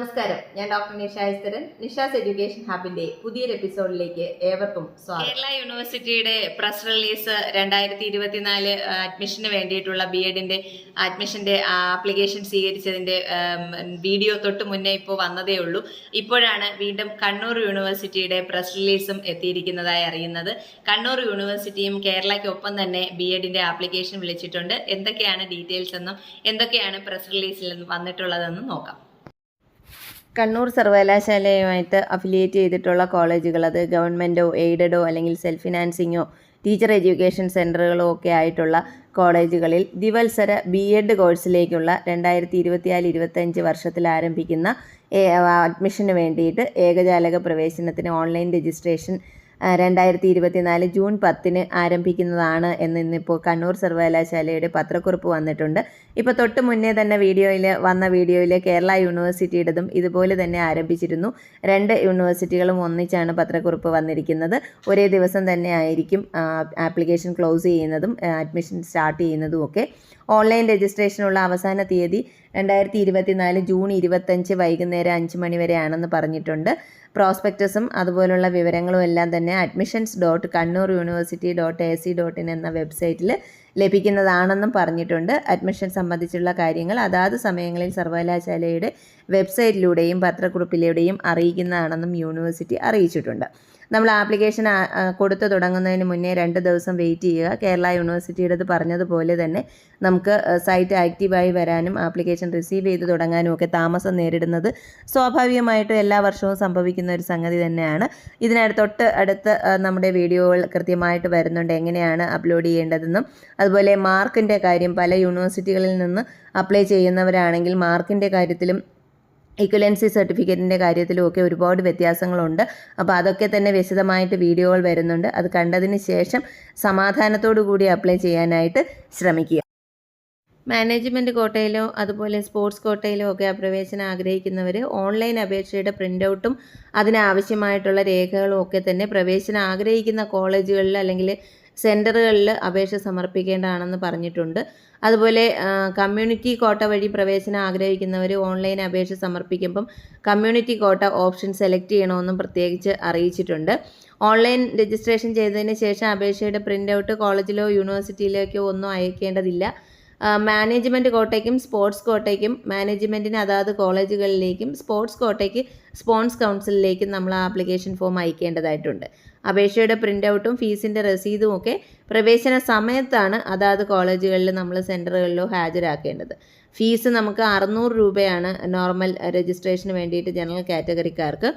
നമസ്കാരം, ഞാൻ doctor Nisha ഐസ്തരൻ. Nisha's education ഹബിന്റെ പുതിയൊരു എപ്പിസോഡിലേക്ക് ഏവർക്കും സ്വാഗതം. കേരള യൂണിവേഴ്സിറ്റിയുടെ പ്രസ് റിലീസ് 2024 അഡ്മിഷന് വേണ്ടിയിട്ടുള്ള BEdന്റെ അഡ്മിഷന്റെ ആപ്ലിക്കേഷൻ സ്വീകരിച്ചതിന്റെ വീഡിയോ തൊട്ട് മുന്നേ ഇപ്പോൾ വന്നതേ ഉള്ളൂ. ഇപ്പോഴാണ് വീണ്ടും കണ്ണൂർ യൂണിവേഴ്സിറ്റിയുടെ പ്രസ് റിലീസും എത്തിയിരിക്കുന്നതായി അറിയുന്നത്. കണ്ണൂർ യൂണിവേഴ്സിറ്റിയും കേരളയ്ക്കൊപ്പം തന്നെ BEdന്റെ ആപ്ലിക്കേഷൻ വിളിച്ചിട്ടുണ്ട്. എന്തൊക്കെയാണ് ഡീറ്റെയിൽസ് എന്നും എന്തൊക്കെയാണ് പ്രസ് റിലീസിൽ വന്നിട്ടുള്ളതെന്നും നോക്കാം. കണ്ണൂർ സർവകലാശാലയുമായിട്ട് അഫിലിയേറ്റ് ചെയ്തിട്ടുള്ള കോളേജുകൾ, അത് ഗവൺമെൻറ്റോ എയ്ഡഡോ അല്ലെങ്കിൽ സെൽഫ് ഫിനാൻസിങ്ങോ ടീച്ചർ എഡ്യൂക്കേഷൻ സെൻറ്ററുകളോ ഒക്കെ ആയിട്ടുള്ള കോളേജുകളിൽ ദ്വിവത്സര BEd കോഴ്സിലേക്കുള്ള 2024-25 വർഷത്തിൽ ആരംഭിക്കുന്ന അഡ്മിഷന് വേണ്ടിയിട്ട് ഏകജാലക പ്രവേശനത്തിന് ഓൺലൈൻ രജിസ്ട്രേഷൻ 2024 ജൂൺ 10 ആരംഭിക്കുന്നതാണ് എന്ന് ഇന്നിപ്പോൾ കണ്ണൂർ സർവകലാശാലയുടെ പത്രക്കുറിപ്പ് വന്നിട്ടുണ്ട്. ഇപ്പോൾ തൊട്ട് മുന്നേ തന്നെ വീഡിയോയിൽ കേരള യൂണിവേഴ്സിറ്റിയുടേതും ഇതുപോലെ തന്നെ ആരംഭിച്ചിരുന്നു. 2 യൂണിവേഴ്സിറ്റികളും ഒന്നിച്ചാണ് പത്രക്കുറിപ്പ് വന്നിരിക്കുന്നത്. ഒരേ ദിവസം തന്നെ ആയിരിക്കും ആപ്ലിക്കേഷൻ ക്ലോസ് ചെയ്യുന്നതും അഡ്മിഷൻ സ്റ്റാർട്ട് ചെയ്യുന്നതും ഒക്കെ. ഓൺലൈൻ രജിസ്ട്രേഷനുള്ള അവസാന തീയതി 2024 ജൂൺ 25 വൈകുന്നേരം 5 മണി വരെയാണെന്ന് പറഞ്ഞിട്ടുണ്ട്. പ്രോസ്പെക്ടസും അതുപോലുള്ള വിവരങ്ങളും എല്ലാം തന്നെ admissions.kannuruniversity.ac.in എന്ന വെബ്സൈറ്റിൽ ലഭിക്കുന്നതാണെന്നും പറഞ്ഞിട്ടുണ്ട്. അഡ്മിഷൻ സംബന്ധിച്ചുള്ള കാര്യങ്ങൾ അതാത് സമയങ്ങളിൽ സർവകലാശാലയുടെ വെബ്സൈറ്റിലൂടെയും പത്രക്കുറിപ്പിലൂടെയും അറിയിക്കുന്നതാണെന്നും യൂണിവേഴ്സിറ്റി അറിയിച്ചിട്ടുണ്ട്. നമ്മൾ ആപ്ലിക്കേഷൻ കൊടുത്തു തുടങ്ങുന്നതിന് മുന്നേ 2 ദിവസം വെയിറ്റ് ചെയ്യുക. കേരള യൂണിവേഴ്സിറ്റിയുടേത് പറഞ്ഞതുപോലെ തന്നെ നമുക്ക് സൈറ്റ് ആക്റ്റീവായി വരാനും ആപ്ലിക്കേഷൻ റിസീവ് ചെയ്ത് തുടങ്ങാനും ഒക്കെ താമസം നേരിടുന്നത് സ്വാഭാവികമായിട്ടും എല്ലാ വർഷവും സംഭവിക്കുന്ന ഒരു സംഗതി തന്നെയാണ്. തൊട്ട് അടുത്ത് നമ്മുടെ വീഡിയോകൾ കൃത്യമായിട്ട് വരുന്നുണ്ട്, എങ്ങനെയാണ് അപ്ലോഡ് ചെയ്യേണ്ടതെന്നും. അതുപോലെ മാർക്കിൻ്റെ കാര്യം, പല യൂണിവേഴ്സിറ്റികളിൽ നിന്ന് അപ്ലൈ ചെയ്യുന്നവരാണെങ്കിൽ മാർക്കിൻ്റെ കാര്യത്തിലും ഇക്വലൻസി സർട്ടിഫിക്കറ്റിൻ്റെ കാര്യത്തിലും ഒക്കെ ഒരുപാട് വ്യത്യാസങ്ങളുണ്ട്. അപ്പോൾ അതൊക്കെ തന്നെ വിശദമായിട്ട് വീഡിയോകൾ വരുന്നുണ്ട്. അത് കണ്ടതിന് ശേഷം സമാധാനത്തോടു കൂടി അപ്ലൈ ചെയ്യാനായിട്ട് ശ്രമിക്കുക. മാനേജ്മെൻറ്റ് കോട്ടയിലോ അതുപോലെ സ്പോർട്സ് കോട്ടയിലോ ഒക്കെ പ്രവേശനം ആഗ്രഹിക്കുന്നവർ ഓൺലൈൻ അപേക്ഷയുടെ പ്രിൻ്റ് ഔട്ടും അതിനാവശ്യമായിട്ടുള്ള രേഖകളും ഒക്കെ തന്നെ പ്രവേശനം ആഗ്രഹിക്കുന്ന കോളേജുകളിൽ അല്ലെങ്കിൽ സെൻറ്ററുകളിൽ അപേക്ഷ സമർപ്പിക്കേണ്ടതാണെന്ന് പറഞ്ഞിട്ടുണ്ട്. അതുപോലെ കമ്മ്യൂണിറ്റി കോട്ട വഴി പ്രവേശനം ആഗ്രഹിക്കുന്നവർ ഓൺലൈൻ അപേക്ഷ സമർപ്പിക്കുമ്പം കമ്മ്യൂണിറ്റി കോട്ട ഓപ്ഷൻ സെലക്ട് ചെയ്യണമെന്നും പ്രത്യേകിച്ച് അറിയിച്ചിട്ടുണ്ട്. ഓൺലൈൻ രജിസ്ട്രേഷൻ ചെയ്തതിന് ശേഷം അപേക്ഷയുടെ പ്രിൻ്റ് ഔട്ട് കോളേജിലോ യൂണിവേഴ്സിറ്റിയിലേക്കോ ഒന്നും അയക്കേണ്ടതില്ല. മാനേജ്മെൻറ്റ് കോട്ടയ്ക്കും സ്പോർട്സ് കോട്ടയ്ക്കും മാനേജ്മെൻറ്റിന് അതാത് കോളേജുകളിലേക്കും സ്പോർട്സ് കോട്ടയ്ക്ക് സ്പോർട്സ് കൗൺസിലിലേക്കും നമ്മൾ ആപ്ലിക്കേഷൻ ഫോം അയക്കേണ്ടതായിട്ടുണ്ട്. അപേക്ഷയുടെ പ്രിൻ്റ് ഔട്ടും ഫീസിൻ്റെ രസീതും ഒക്കെ പ്രവേശന സമയത്താണ് അതാത് കോളേജുകളിൽ നമ്മൾ സെൻറ്ററുകളിലോ ഹാജരാക്കേണ്ടത്. ഫീസ് നമുക്ക് 600 രൂപയാണ് നോർമൽ രജിസ്ട്രേഷന് വേണ്ടിയിട്ട് ജനറൽ കാറ്റഗറിക്കാർക്ക്.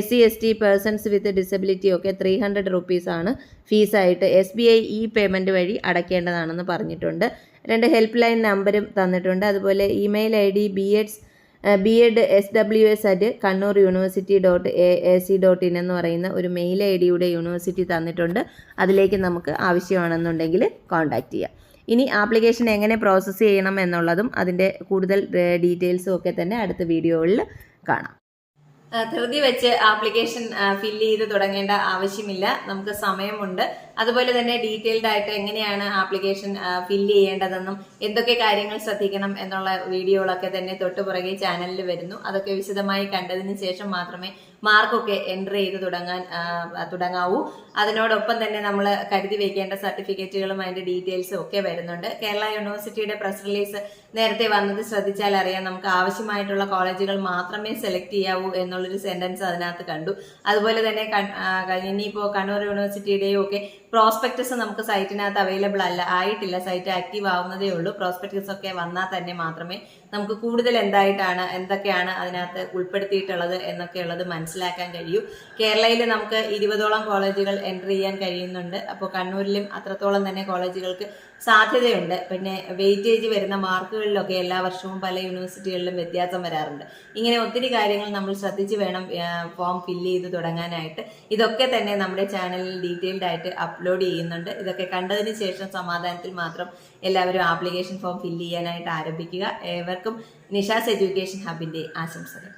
SC ST persons with disability ഒക്കെ 300 റുപ്പീസാണ് ഫീസായിട്ട് SBI പേയ്മെൻറ്റ് വഴി അടയ്ക്കേണ്ടതാണെന്ന് പറഞ്ഞിട്ടുണ്ട്. 2 ഹെൽപ്പ് ലൈൻ നമ്പരും തന്നിട്ടുണ്ട്. അതുപോലെ ഇമെയിൽ ID BEdsws@kannuruniversity.ac.in എന്ന് പറയുന്ന ഒരു മെയിൽ ID യൂണിവേഴ്സിറ്റി തന്നിട്ടുണ്ട്. അതിലേക്ക് നമുക്ക് ആവശ്യമാണെന്നുണ്ടെങ്കിൽ കോൺടാക്റ്റ് ചെയ്യാം. ഇനി ആപ്ലിക്കേഷൻ എങ്ങനെ പ്രോസസ്സ് ചെയ്യണം എന്നുള്ളതും അതിൻ്റെ കൂടുതൽ ഡീറ്റെയിൽസും ഒക്കെ തന്നെ അടുത്ത വീഡിയോകളിൽ കാണാം. ധൃതി വെച്ച് ആപ്ലിക്കേഷൻ ഫില്ല് ചെയ്ത് തുടങ്ങേണ്ട ആവശ്യമില്ല, നമുക്ക് സമയമുണ്ട്. അതുപോലെ തന്നെ ഡീറ്റെയിൽഡ് ആയിട്ട് എങ്ങനെയാണ് ആപ്ലിക്കേഷൻ ഫില്ല് ചെയ്യേണ്ടതെന്നും എന്തൊക്കെ കാര്യങ്ങൾ ശ്രദ്ധിക്കണം എന്നുള്ള വീഡിയോകളൊക്കെ തന്നെ തൊട്ടുപുറകെ ചാനലിൽ വരുന്നു. അതൊക്കെ വിശദമായി കണ്ടതിന് ശേഷം മാത്രമേ മാർക്കൊക്കെ എൻറ്റർ ചെയ്ത് തുടങ്ങാവൂ. അതിനോടൊപ്പം തന്നെ നമ്മൾ കരുതി വയ്ക്കേണ്ട സർട്ടിഫിക്കറ്റുകളും അതിൻ്റെ ഡീറ്റെയിൽസും ഒക്കെ വരുന്നുണ്ട്. കേരള യൂണിവേഴ്സിറ്റിയുടെ പ്രസ് റിലീസ് നേരത്തെ വന്നത് ശ്രദ്ധിച്ചാൽ അറിയാം, നമുക്ക് ആവശ്യമായിട്ടുള്ള കോളേജുകൾ മാത്രമേ സെലക്ട് ചെയ്യാവൂ എന്നുള്ളൊരു സെൻറ്റൻസ് അതിനകത്ത് കണ്ടു. അതുപോലെ തന്നെ ഇനിയിപ്പോൾ കണ്ണൂർ യൂണിവേഴ്സിറ്റിയുടെയും ഒക്കെ പ്രോസ്പെക്ടസ് നമുക്ക് സൈറ്റിനകത്ത് അവൈലബിൾ ആയിട്ടില്ല, സൈറ്റ് ആക്റ്റീവ് ആവുന്നതേ ഉള്ളൂ. പ്രോസ്പെക്ടസ് ഒക്കെ വന്നാൽ തന്നെ മാത്രമേ നമുക്ക് കൂടുതൽ എന്തൊക്കെയാണ് അതിനകത്ത് ഉൾപ്പെടുത്തിയിട്ടുള്ളത് എന്നൊക്കെയുള്ളത് മനസ്സിലാക്കാൻ കഴിയൂ. കേരളയിൽ നമുക്ക് 20ഓളം കോളേജുകൾ എൻറ്റർ ചെയ്യാൻ കഴിയുന്നുണ്ട്. അപ്പോൾ കണ്ണൂരിലും അത്രത്തോളം തന്നെ കോളേജുകൾക്ക് സാധ്യതയുണ്ട്. പിന്നെ വെയിറ്റേജ് വരുന്ന മാർക്കുകളിലൊക്കെ എല്ലാ വർഷവും പല യൂണിവേഴ്സിറ്റികളിലും വ്യത്യാസം വരാറുണ്ട്. ഇങ്ങനെ ഒത്തിരി കാര്യങ്ങൾ നമ്മൾ ശ്രദ്ധിച്ച് വേണം ഫോം ഫില്ല് ചെയ്ത് തുടങ്ങാനായിട്ട്. ഇതൊക്കെ തന്നെ നമ്മുടെ ചാനലിൽ ഡീറ്റെയിൽഡ് ആയിട്ട് അപ്ലോഡ് ചെയ്യുന്നുണ്ട്. ഇതൊക്കെ കണ്ടതിന് ശേഷം സമാധാനത്തിൽ മാത്രം എല്ലാവരും ആപ്ലിക്കേഷൻ ഫോം ഫില്ല് ചെയ്യാനായിട്ട് ആരംഭിക്കുക. ഏവർക്കും നിഷാസ് എഡ്യൂക്കേഷൻ ഹബിൻ്റെ ആശംസകൾ.